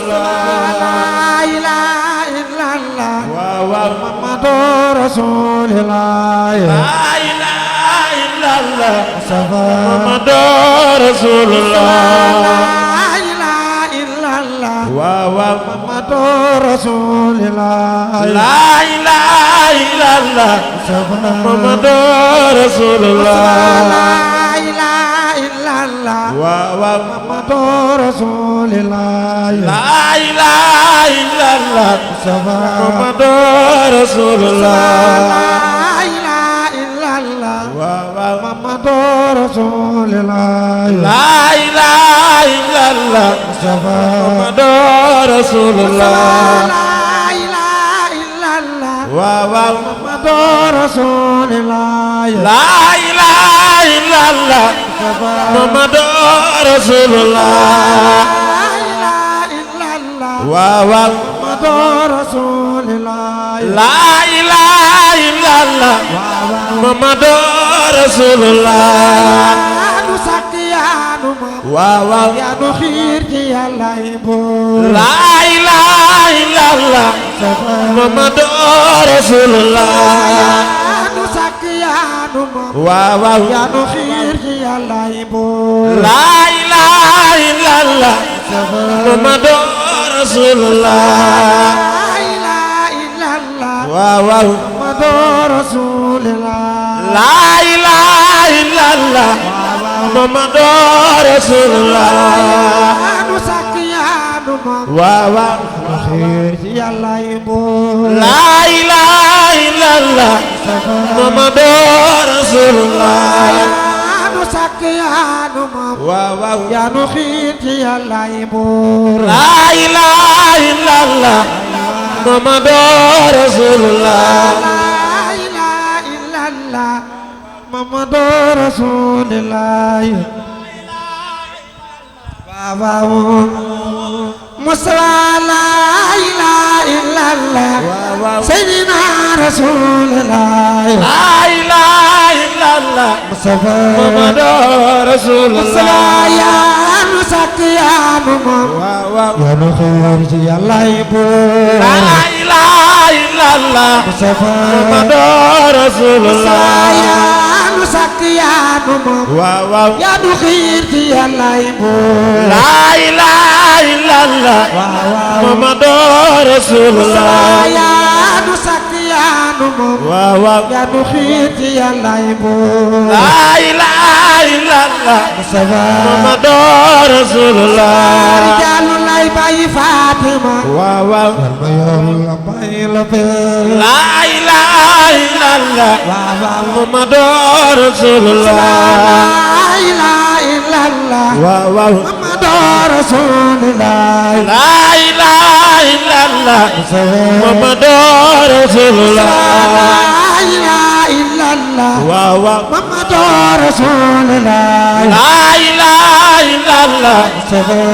La ilaha illallah Muhammadu Rasulullah La ilaha illallah Muhammadu Rasulullah La ilaha illallah Muhammadu Rasulullah La ilaha illallah Muhammadu Rasulullah Muhammadu Rasulullah La ilaha illallah Muhammadu Rasulullah La ilaha illallah Muhammadu Rasulullah La ilaha illallah Muhammadu Rasulullah La ilaha illallah Muhammadu Rasulullah La ilaha illallah Muhammadu Rasulullah La ilaha illallah Muhammadu Rasulullah La ilaha illallah Muhammadu Rasulullah nu sakiyanu ya nu khir ci Yàlla ibu La ilaha illallah Muhammadu Rasulullah nu sakiyanu ya nu khir ci Yàlla ibu La ilaha illallah Muhammadu Rasulullah La ilaha illallah Muhammadu Rasulullah La ilaha illallah Muhammadu Rasulullah nu sakiyanu khir ci Yàlla ibu La ilaha illallah Muhammadu Rasulullah nu sakiyanu ya nu khir ci Yàlla ibu La ilaha illallah Muhammadu Rasulullah La ilaha illallah Muhammadu Rasulullah Mustafa la ilaha illallah Sayyidina Rasulullah La ilaha illallah Mustafa Muhammadu Rasulullah Ya nu sakiyanu ya nu khir ci Yàlla ibu La ilaha illallah Mustafa Muhammadu Rasulullah Ya nu sakiyanu ya nu khir ci Yàlla ibu La ilaha illallah Muhammadu Rasulullah Ya nu sakiyanu ya nu khir ci Yàlla ibu La ilaha illallah Muhammadu Rasulullah Rijalu lay bayi Fatima Yalma Yàlla bayi la fe La ilaha illallah Muhammadu Rasulullah La ilaha illallah Muhammadu Rasulullah La ilaha illallah Muhammadu Rasulullah La ilaha illallah Muhammadu Rasulullah La ilaha illallah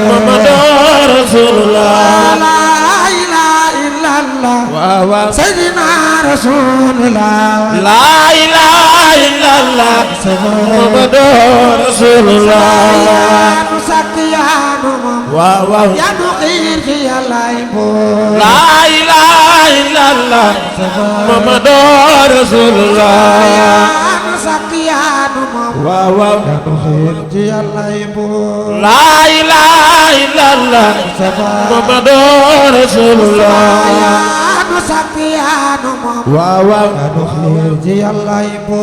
Muhammadu Rasulullah La ilaha illallah Sayyidina Rasulullah La ilaha illallah Muhammadu Rasulullah nu sakiyanu ya nu khir ci Yàlla ibu La ilaha illallah Muhammadu Rasulullah nu sakiyanu ya nu khir ci Yàlla ibu La ilaha illallah Muhammadu Rasulullah nu sakiyanu ya nu khir ci Yàlla ibu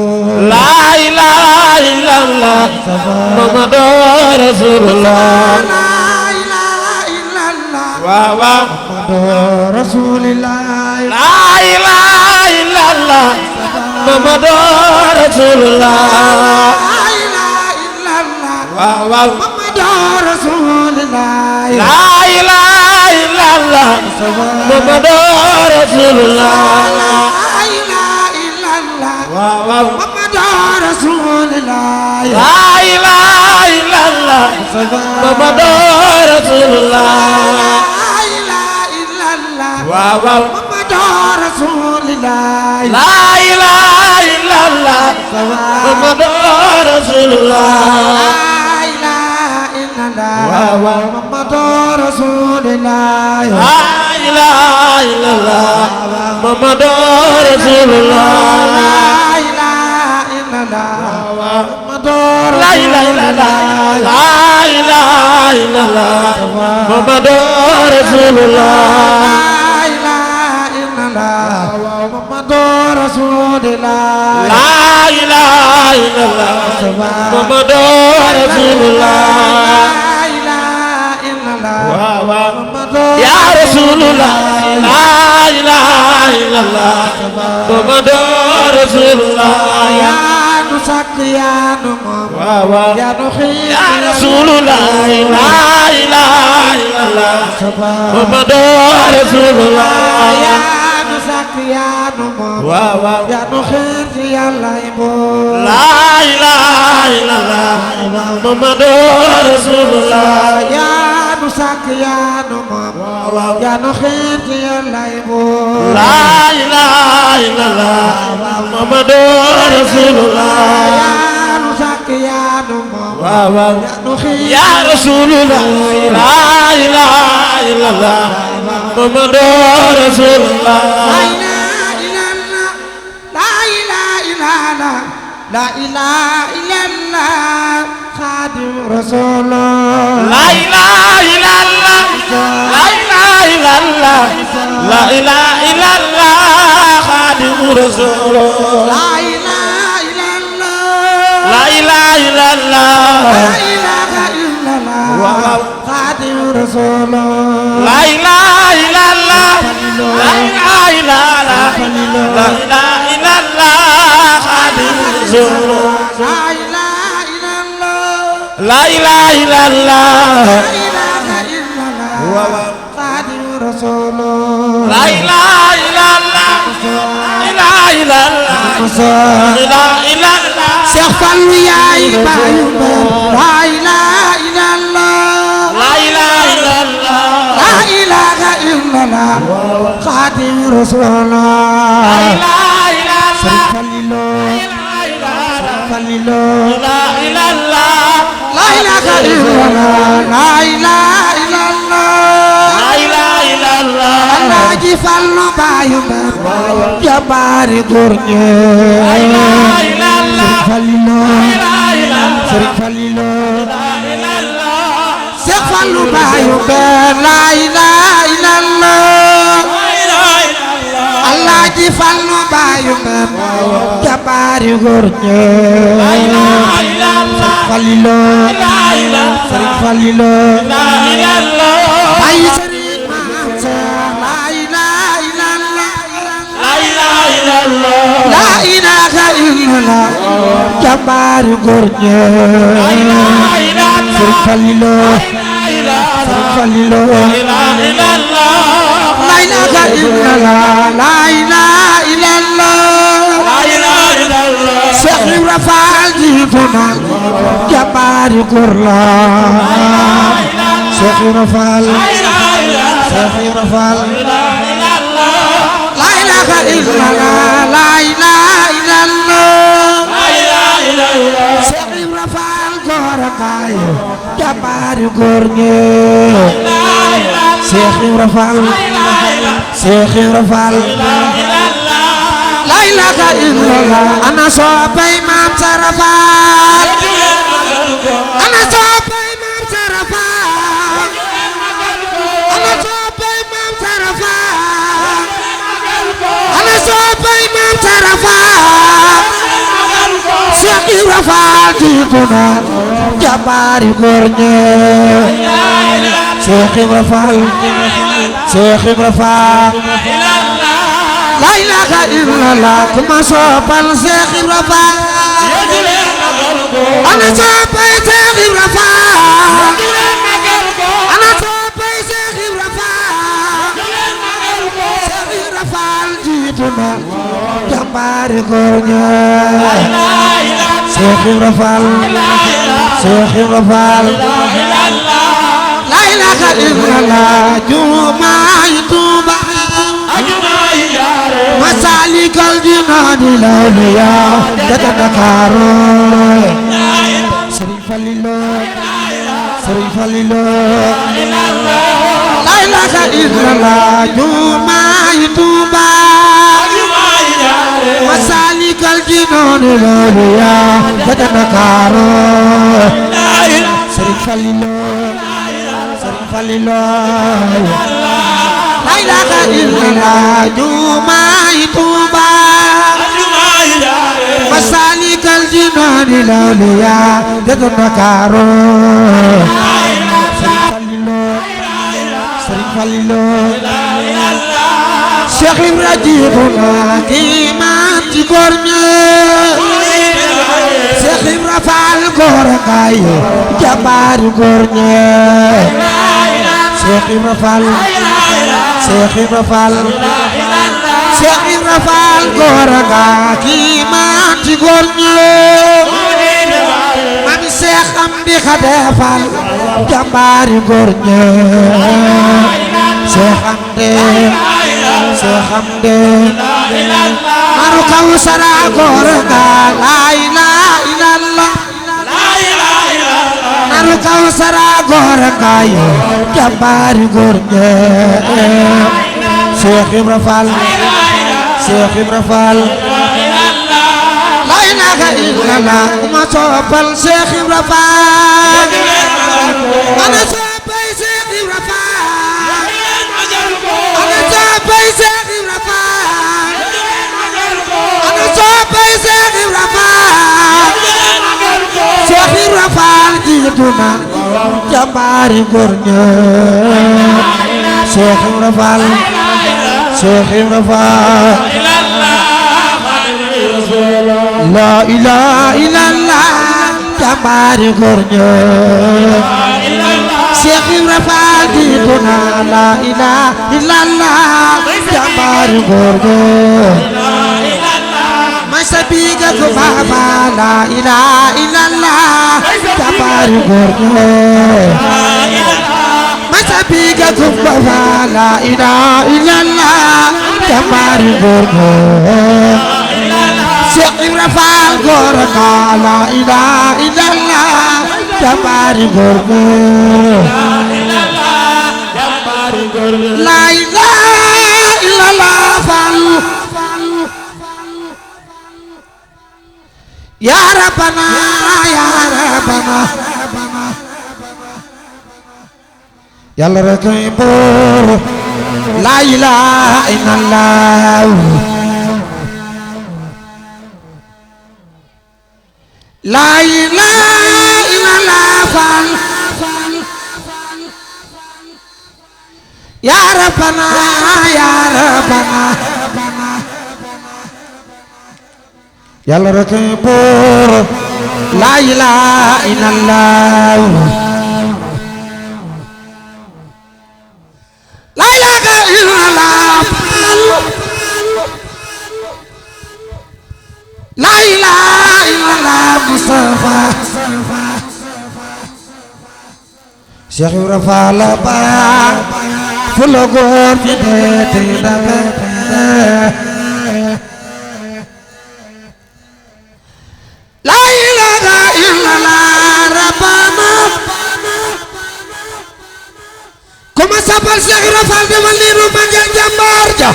La ilaha illallah Muhammadu Rasulullah La ilaha illallah Muhammadu Rasulullah La ilaha illallah Muhammadu Rasulullah La ilaha illallah Muhammadu Rasulullah La ilaha illallah Muhammadu Rasulullah La ilaha illallah Muhammadu Rasulullah La ilaha illallah Muhammadu Rasulullah La ilaha illallah Muhammadu Rasulullah La ilaha illallah Muhammadu Rasulullah La ilaha illallah Muhammadu Rasulullah la ilaha illallah Muhammadu Rasulullah la ilaha illallah Muhammadu la ilaha illallah la ilaha illallah Muhammadu Rasulullah Muhammadu Rasulullah la ilaha illallah Muhammadu Rasulullah ya Rasulullah la ilaha illallah Muhammadu Rasulullah ya nu sakk ya nu moom ya nu xiir ya Rasulullah la ilaha illallah Muhammadu Rasulullah ya nu sakk ya nu moom ya nu xiir ci Yàlla bool la ilaha illallah Muhammadu Rasulullah ya nu sakk ya nu moom ya nu xiir ci Yàlla bool la ilaha illallah Muhammadu Rasulullah ya nu sakk ya nu moom ya nu xiir ya Rasulullah la ilaha illallah Muhammadu Rasulullah la ilaha illallah Khadim Rasulullah la ilaha illallah la ilaha illallah la ilaha illallah Khadim Rasulullah la ilaha illallah la ilaha illallah la ilaha illallah Khadim Rasulullah la ilaha illallah la ilaha illallah la ilaha illallah Khadim Rasulullah la ilaha illallah la ilaha illallah la ilaha illallah Khadim Rasulullah la ilaha illallah la ilaha illallah la ilaha illallah Cheikh Fallou yaay bayu la ilaha illallah la ilaha illallah la ilaha illallah Khadim Rasulullah la ilaha illallah Falilo la illallah la ilaha illallah la ilaha illallah la ilaha illallah Alaaji Fallu bayu jabari gorñe la ilaha illallah Falilo la ilaha Serigne Falilo illallah Cheikh Fallu bayu la ilaha illallah Alaaji Fallu bayu jabari gorñe la ilaha illallah Falilo la ilaha Serigne Falilo illallah ay Serigne Mansa la ilaha illallah la ilaha illallah la ilaha illallah jabari gorñe la ilaha illallah Serigne Falilo la ilaha Falilo illallah la ilaha illallah la ilaha illallah la ilaha illallah Cheikh Ibra Fall jiituna jabari gorla Cheikh Ibra Fall Cheikh Ibra Fall la ilaha illallah la ilaha illallah Cheikh Ibra Fall gorakaay jabari gorñe Cheikh Ibra Fall Cheikh Ibra Fall la ilaha illallah ana soppay Maam Sara Fall ana soppay Maam Sara Fall ana soppay Maam Sara Fall ana soppay Maam Sara Fall Cheikh Ibra Fall jiituna jabari gorñe Cheikh Ibra Fall Cheikh Ibra Fall la ilaha illallah kuma soppal Cheikh Ibra Fall ana soppay Cheikh Ibra Fall ana soppay Cheikh Ibra Fall Cheikh Ibra Fall jiituna jabari gorñe Cheikh Ibra Fall Cheikh Ibra Fall la ilaha illallah jumaay Tuuba Masalikul Jinaan lawliya daga Ndakaaru Serigne Fallilo Serigne Fallilou la ilaha illallah jumaay Tuuba Masalikal Jinaan looluya daga Ndakaaru Serigne Fallilou la ilaha illallah jumaay Tuuba Masalikal Jinaan looluya daga Ndakaaru Serigne Fallilou Cheikh Ibra jiituna ki maam ci góor ñi Cheikh Ibra Fall góor ngay jàmbaari góor ñi Cheikh Ibra Fall Cheikh Ibra Fall Cheikh Ibra Fall góor nga ki maam ci góor ñi Mami Cheikh Amdi Khade Fall jàmbaari góor ñi Cheikh Amdi maru Kawsara góor nga la ilaha illallah maru Kawsara góor nga jàmbaari góor ñi Cheikh Ibra Fall Cheikh Ibra Fall la ilaha illallah ma soppal Cheikh Ibra Fall ana soppay Cheikh Ibra Fall ana soppay Cheikh Ibra Fall ana soppay Cheikh Ibra Fall Cheikh Ibra Fall jiitu na jàmbaari góor ñi Cheikh Ibra Fall Cheikh Ibra Fall la ilaha illallah jàmbaari góor ñi Cheikh Ibra Fall jiitu na la ilaha illallah jàmbaari góor ñi may sa biga ko baba la ilaha illallah jàmbaari góor ñi may sa biga ko baba la ilaha illallah jàmbaari góor ñi Cheikh Ibra Fall góor nga la ilaha illallah jàmbaari góor ñi la ilaha illallah Fall ya Rabbana Yàlla rek ay buur la ilaha illallah la ilaha illallah Fall ya Rabbana Yàlla rek ay buur la ilaha illallah la ilaha illallah la ilaha illallah Mustafa Cheikh Ibra Fall ba fu la góor fi te daga la ilaha illallah Rabbana kuma sabal Cheikh Ibra Fall demal ni ru magal jàmbaar ja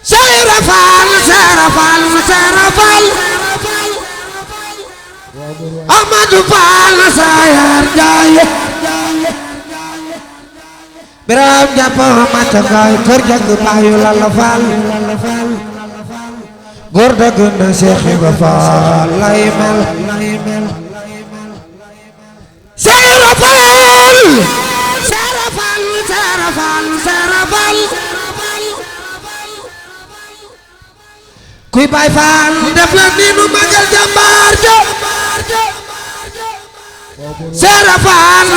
Cheikh Ibra Fall Amadou Fall sayar jaay Biram jàpp mata gaay kër jàng baayu Lalla Fall góor dëgg na Cheikh Ibra Fall lay mel Cheikh Ibra Fall kuy Baay Faal def la ni nu magal jàmbaar ja Seera Faal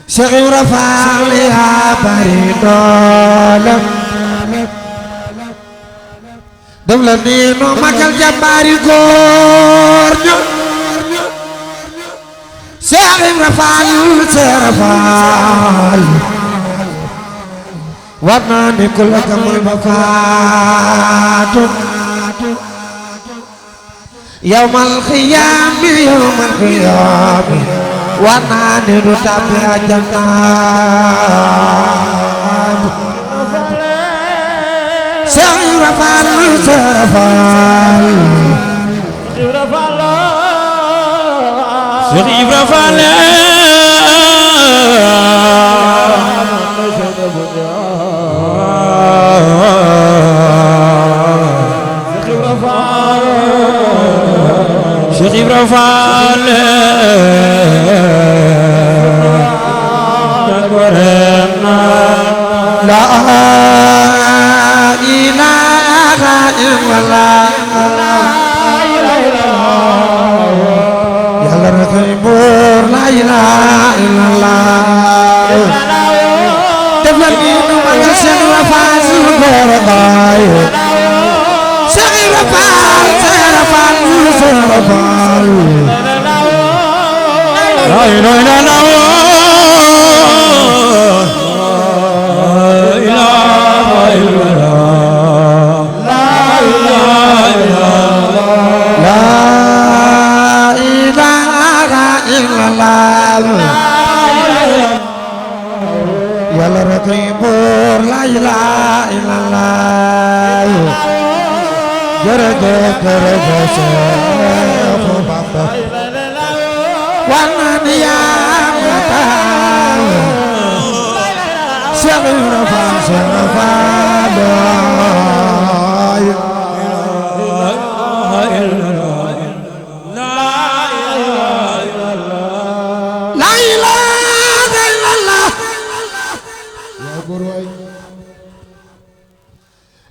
Cheikh Ibra Fall yaa bari doole def la ni nu magal jàmbaari góor ña Cheikh Ibra Fall Seera Faal war naa ni ku la gëmul ba faatu yawmal qiyaam war naa ne du tàbbi àjjana Cheikh Ibra Fall Cheikh Ibra Fall Cheikh Ibra Fall la ilaha illallah yàlla rek ay buur la ilaha illallah def la ni nu magal Cheikh Ibra Fall góor baay Cheikh Ibra Fall Cheikh Ibra Fall Cheikh Ibra Fall la ilaha illallah yàlla rek ay buur la ilaha illallah jërëjëf jërëjëf Seex Bamba wana ni yaa mata Cheikh Ibra Fall Cheikh Ibra Fall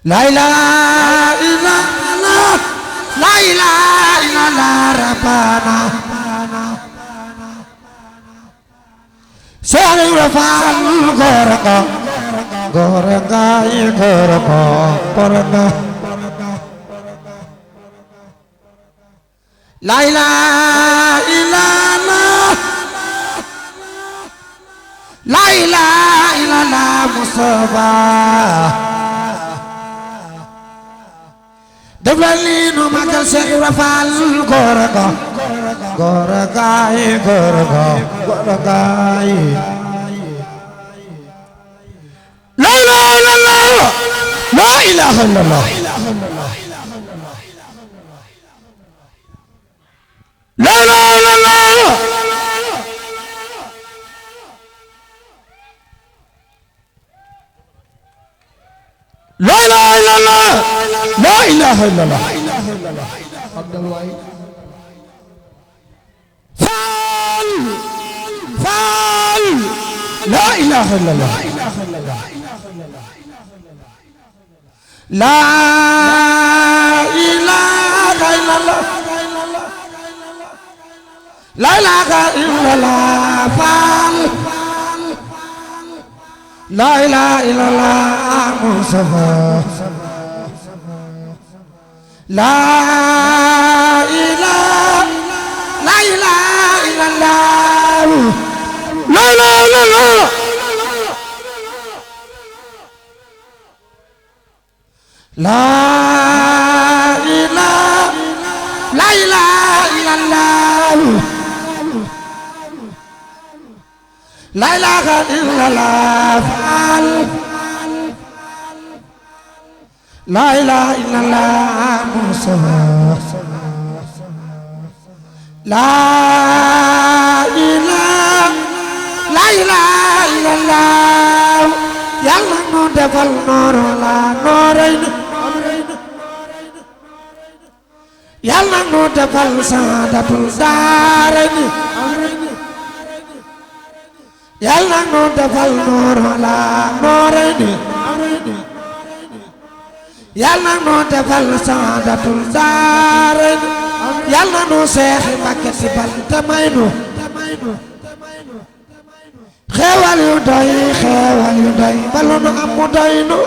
la ilaha illallah la ilaha illallah rabbana Cheikh Ibra Fall goraka goraka goraka goraka la ilaha illallah la ilaha illallah Mustafa def la lii nu magal Cheikh Ibra Fall goraka goraka goraka goraka la ilaha illallah la ilaha illallah la ilaha illallah la ilaha illallah la ilaha illallah Fall Fall la ilaha illallah la ilaha illallah la ilaha illallah Fall la ilaha illallah Mustafa la ilaha illallah la ilaha illallah la ilaha illallah la ilaha illallah Fall la ilaha illallah Mustafa la ilaha illallah yàlla nu defal nooro la noorayni yàlla nu defal saadatul daarayni yàlla nu defal nooro la noorayni yàlla nu defal saadatul daarayni yàlla nu Seex Mbàkke si bal te may nu xeewal yu doy balu nu am mu doy nu